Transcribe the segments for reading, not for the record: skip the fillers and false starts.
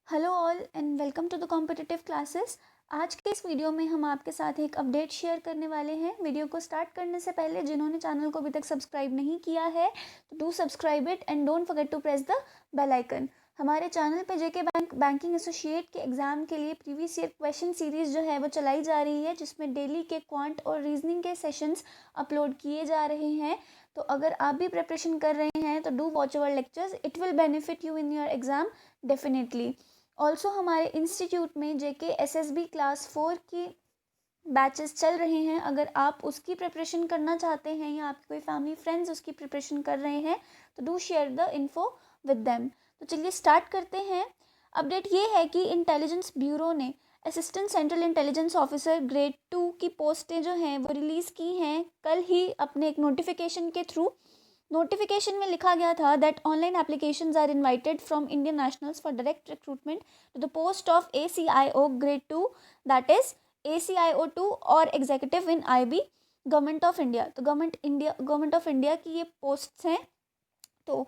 Hello all and welcome to the competitive classes. आज के इस वीडियो में हम आपके साथ एक अपडेट शेयर करने वाले हैं। वीडियो को स्टार्ट करने से पहले जिन्होंने चैनल को अभी तक सब्सक्राइब नहीं किया है तो do subscribe it and don't forget to press the bell icon. हमारे चैनल पे जेके बैंक बैंकिंग एसोसिएट के एग्ज़ाम के लिए प्रीवियस ईयर क्वेश्चन सीरीज़ जो है वो चलाई जा रही है, जिसमें डेली के क्वांट और रीजनिंग के सेशंस अपलोड किए जा रहे हैं। तो अगर आप भी प्रिपरेशन कर रहे हैं तो do watch our lectures, it will benefit you in your exam definitely. Also हमारे इंस्टीट्यूट में जेके एसएसबी क्लास 4 की बैचेस चल रहे हैं। अगर आप उसकी प्रिपरेशन करना चाहते हैं या आपके कोई फैमिली फ्रेंड्स उसकी प्रिपरेशन कर रहे हैं तो do share the info with them. तो चलिए स्टार्ट करते हैं। अपडेट ये है कि इंटेलिजेंस ब्यूरो ने assistant central intelligence officer grade 2 की पोस्टें जो हैं वो रिलीज़ की हैं कल ही अपने एक नोटिफिकेशन के थ्रू। नोटिफिकेशन में लिखा गया था that online applications are invited from Indian nationals for direct recruitment to the post of ACIO grade 2, that is ACIO2 और executive in IB government of India. तो गवर्नमेंट ऑफ इंडिया की ये posts हैं। तो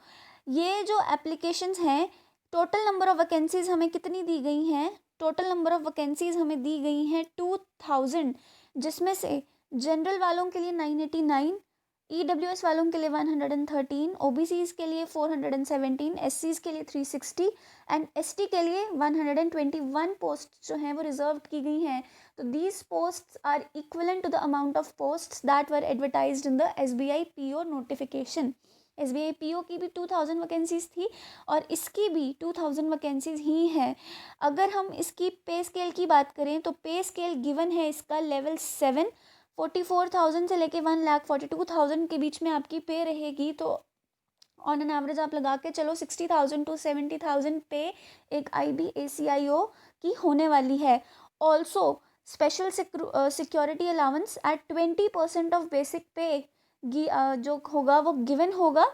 ये जो एप्लीकेशंस हैं, total number of vacancies हमें कितनी दी गई हैं? टोटल नंबर ऑफ वैकेंसीज हमें दी गई हैं 2000, जिसमें से जनरल वालों के लिए 989, EWS वालों के लिए 113, OBCs के लिए 417, SCs के लिए 360 एंड ST के लिए 121 पोस्ट जो हैं वो रिजर्व की गई हैं। तो these posts are equivalent to the amount of posts that were advertised in the SBI PO notification. SBI PO की भी 2000 वैकेंसीज थी और इसकी भी 2000 वैकेंसीज ही हैं। अगर हम इसकी पे स्केल की बात करें तो पे स्केल गिवन है इसका लेवल 7, 44,000 से लेके 1,42,000 के बीच में आपकी पे रहेगी। तो ऑन एन एवरेज आप लगा के चलो 60,000 to 70,000 पे एक IB ACIO की होने वाली है। Also special security allowance at 20% of basic pay जो होगा वो गिवन होगा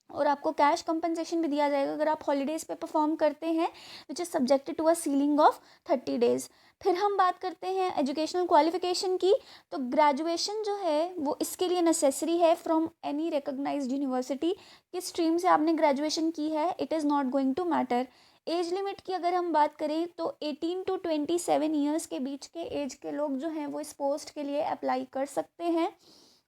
और आपको कैश कंपनसेशन भी दिया जाएगा अगर आप हॉलीडेज़ पे परफॉर्म करते हैं, which is subjected to a ceiling of 30 days. फिर हम बात करते हैं एजुकेशनल क्वालिफिकेशन की। तो ग्रेजुएशन जो है वो इसके लिए नेसेसरी है फ्रॉम एनी रिकॉग्नाइज्ड यूनिवर्सिटी। किस स्ट्रीम से आपने ग्रेजुएशन की है, it is not going to matter. Age limit की अगर हम बात करें तो 18 to 27 ईयर्स के बीच के एज के लोग जो हैं वो इस पोस्ट के लिए अप्लाई कर सकते हैं।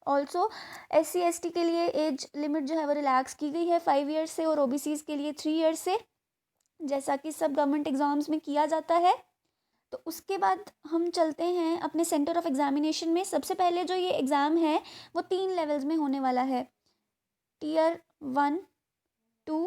ऑल्सो SC ST के लिए एज लिमिट जो है वो रिलैक्स की गई है 5 ईयर्स से और OBCs के लिए 3 ईयर्स से, जैसा कि सब गवर्नमेंट एग्जाम्स में किया जाता है। तो उसके बाद हम चलते हैं अपने सेंटर ऑफ एग्जामिनेशन में। सबसे पहले जो ये एग्ज़ाम है वो 3 लेवल्स में होने वाला है, Tier 1, 2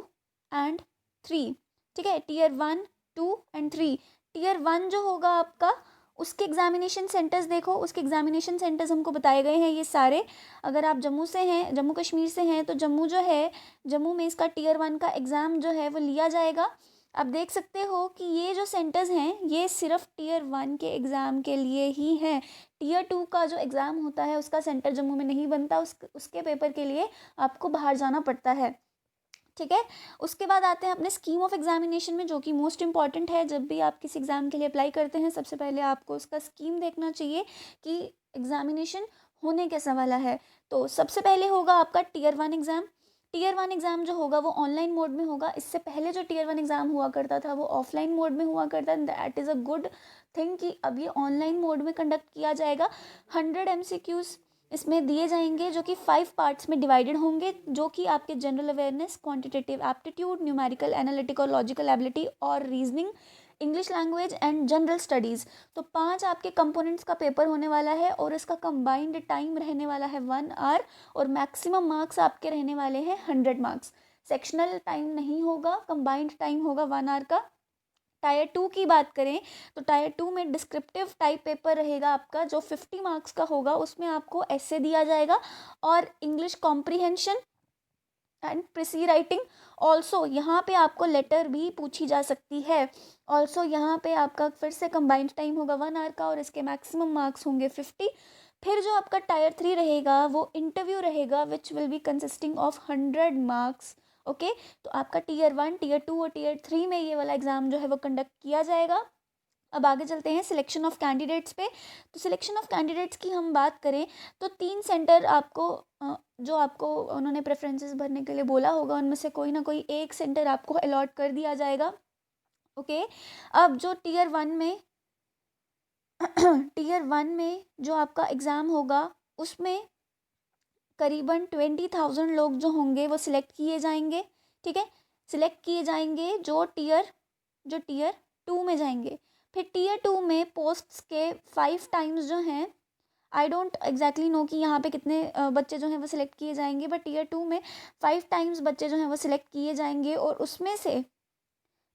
एंड 3। ठीक है, Tier 1, 2 एंड 3। Tier 1 जो होगा आपका, उसके एग्जामिनेशन सेंटर्स देखो, उसके एग्जामिनेशन सेंटर्स हमको बताए गए हैं ये सारे। अगर आप जम्मू से हैं, जम्मू कश्मीर से हैं, तो जम्मू जो है, जम्मू में इसका Tier 1 का एग्ज़ाम जो है वो लिया जाएगा। आप देख सकते हो कि ये जो सेंटर्स हैं ये सिर्फ Tier 1 के एग्ज़ाम के लिए ही हैं। Tier 2 का जो एग्ज़ाम होता है उसका सेंटर जम्मू में नहीं बनता, उसके पेपर के लिए आपको बाहर जाना पड़ता है। ठीक है, उसके बाद आते हैं अपने स्कीम ऑफ एग्जामिनेशन में, जो कि मोस्ट इंपॉर्टेंट है। जब भी आप किसी एग्ज़ाम के लिए अप्लाई करते हैं सबसे पहले आपको उसका स्कीम देखना चाहिए कि एग्जामिनेशन होने कैसा वाला है। तो सबसे पहले होगा आपका Tier 1 एग्ज़ाम। Tier 1 एग्ज़ाम जो होगा वो ऑनलाइन मोड में होगा। इससे पहले जो Tier 1 एग्ज़ाम हुआ करता था वो ऑफलाइन मोड में हुआ करता। That is a good thing कि अब ये ऑनलाइन मोड में कंडक्ट किया जाएगा। 100 MCQs इसमें दिए जाएंगे जो कि 5 पार्ट्स में डिवाइडेड होंगे, जो कि आपके general awareness, quantitative aptitude, numerical, analytical, logical ability और reasoning, English language and general studies. तो 5 आपके कंपोनेंट्स का पेपर होने वाला है और इसका कंबाइंड टाइम रहने वाला है 1 आवर और मैक्सिमम मार्क्स आपके रहने वाले हैं 100 मार्क्स। सेक्शनल टाइम नहीं होगा, कंबाइंड टाइम होगा 1 आवर का। Tier 2 की बात करें तो Tier 2 में डिस्क्रिप्टिव टाइप पेपर रहेगा आपका, जो 50 मार्क्स का होगा। उसमें आपको ऐसे दिया जाएगा और English comprehension and प्रेसी writing. Also यहाँ पे आपको लेटर भी पूछी जा सकती है। ऑल्सो यहाँ पे आपका फिर से कंबाइंड टाइम होगा 1 आवर का और इसके मैक्सिमम मार्क्स होंगे 50। फिर जो आपका Tier 3 रहेगा वो इंटरव्यू रहेगा which will be consisting of 100 marks. Okay, तो आपका Tier 1, Tier 2 और Tier 3 में ये वाला एग्ज़ाम जो है वो कंडक्ट किया जाएगा। अब आगे चलते हैं सिलेक्शन ऑफ कैंडिडेट्स पे। तो सिलेक्शन ऑफ कैंडिडेट्स की हम बात करें तो 3 सेंटर आपको जो आपको उन्होंने प्रेफरेंसेस भरने के लिए बोला होगा उनमें से कोई ना कोई एक सेंटर आपको अलॉट कर दिया जाएगा। ओके। अब जो टीयर 1 में जो आपका एग्ज़ाम होगा उसमें करीबन 20,000 लोग जो होंगे वो सिलेक्ट किए जाएंगे, ठीक है। सिलेक्ट किए जाएंगे जो टीयर 2 में जाएंगे। फिर टीयर 2 में पोस्ट्स के 5 टाइम्स जो हैं, आई डोंट एग्जैक्टली नो कि यहाँ पे कितने बच्चे जो हैं वो सिलेक्ट किए जाएंगे, बट टीयर 2 में 5 टाइम्स बच्चे जो हैं वो सिलेक्ट किए जाएंगे और उसमें से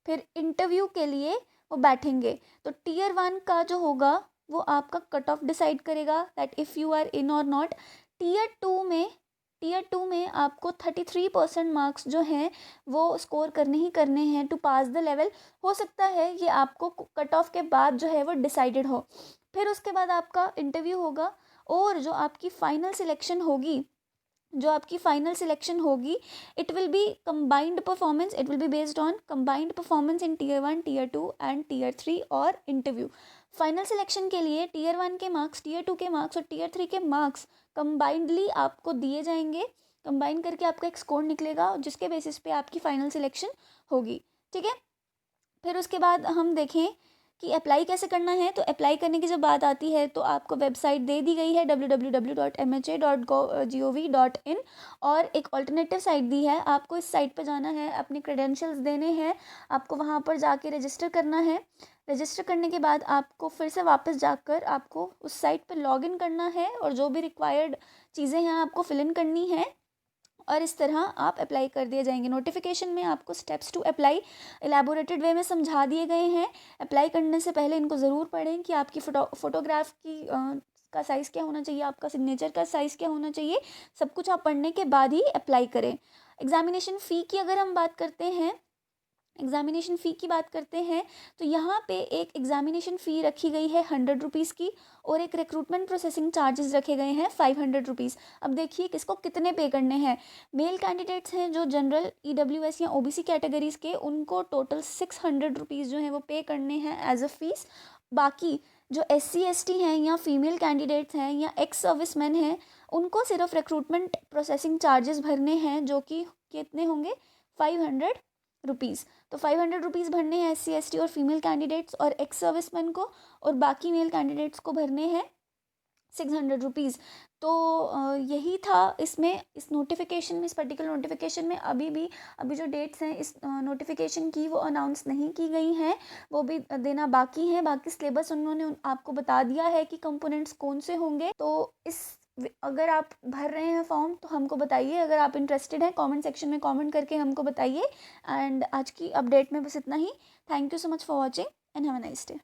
फिर इंटरव्यू के लिए वो बैठेंगे। तो टीयर 1 का जो होगा वो आपका कट ऑफ डिसाइड करेगा that if you are in और नॉट। टीयर 2 में आपको 33% मार्क्स जो हैं वो स्कोर करने ही करने हैं टू पास द लेवल। हो सकता है ये आपको कट ऑफ के बाद जो है वो डिसाइडेड हो। फिर उसके बाद आपका इंटरव्यू होगा और जो आपकी फाइनल सिलेक्शन होगी it will be combined performance, it will be based on combined performance in tier 1, tier 2 and tier 3 और इंटरव्यू। फाइनल सिलेक्शन के लिए टीयर 1 के मार्क्स, टीयर 2 के मार्क्स और टीयर 3 के मार्क्स कंबाइंडली आपको दिए जाएंगे। कंबाइन करके आपका एक स्कोर निकलेगा जिसके बेसिस पे आपकी फाइनल सिलेक्शन होगी, ठीक है। फिर उसके बाद हम देखें कि अप्लाई कैसे करना है। तो अप्लाई करने की जब बात आती है तो आपको वेबसाइट दे दी गई है www.mha.gov.in और एक ऑल्टरनेटिव साइट दी है। आपको इस साइट पर जाना है, अपने क्रेडेंशियल्स देने हैं, आपको वहाँ पर जाके रजिस्टर करना है। रजिस्टर करने के बाद आपको फिर से वापस जाकर आपको उस साइट पर लॉगिन करना है और जो भी रिक्वायर्ड चीज़ें हैं आपको फिल इन करनी है और इस तरह आप अप्लाई कर दिए जाएंगे। नोटिफिकेशन में आपको स्टेप्स टू अप्लाई एलैबोरेटेड वे में समझा दिए गए हैं। अप्लाई करने से पहले इनको ज़रूर पढ़ें कि आपकी फ़ोटोग्राफ की का साइज़ क्या होना चाहिए, आपका सिग्नेचर का साइज़ क्या होना चाहिए, सब कुछ आप पढ़ने के बाद ही अप्लाई करें। एग्ज़ामिनेशन फ़ी की अगर हम बात करते हैं, एग्ज़ामिनेशन फ़ी की बात करते हैं तो यहाँ पे एक एग्ज़ामिनेशन फ़ी रखी गई है 100 रुपीज़ की और एक रिक्रूटमेंट प्रोसेसिंग चार्जेस रखे गए हैं 500 रुपीज़। अब देखिए किसको कितने पे करने हैं। मेल कैंडिडेट्स हैं जो जनरल EWS या OBC कैटेगरीज़ के, उनको टोटल 600 रुपीज़ जो हैं वो पे करने हैं एज अ फ़ीस। बाकी जो SC ST हैं या फीमेल कैंडिडेट्स हैं या एक्स सर्विसमैन हैं उनको सिर्फ रिक्रूटमेंट प्रोसेसिंग चार्जेस भरने हैं जो कि कितने होंगे 500 रुपीज़। तो 500 रुपीज़ भरने हैं SC ST और फीमेल कैंडिडेट्स और एक्स सर्विसमैन को, और बाकी मेल कैंडिडेट्स को भरने हैं 600 रुपीज़। तो यही था इसमें, इस नोटिफिकेशन में, इस पर्टिकुलर नोटिफिकेशन में अभी जो डेट्स हैं इस नोटिफिकेशन की वो अनाउंस नहीं की गई हैं, वो भी देना बाकी हैं। बाकी सिलेबस उन्होंने आपको बता दिया है कि कंपोनेंट्स कौन से होंगे। तो अगर आप भर रहे हैं फॉर्म तो हमको बताइए, अगर आप इंटरेस्टेड हैं कमेंट सेक्शन में कमेंट करके हमको बताइए। एंड आज की अपडेट में बस इतना ही। Thank you so much for watching and have a nice day.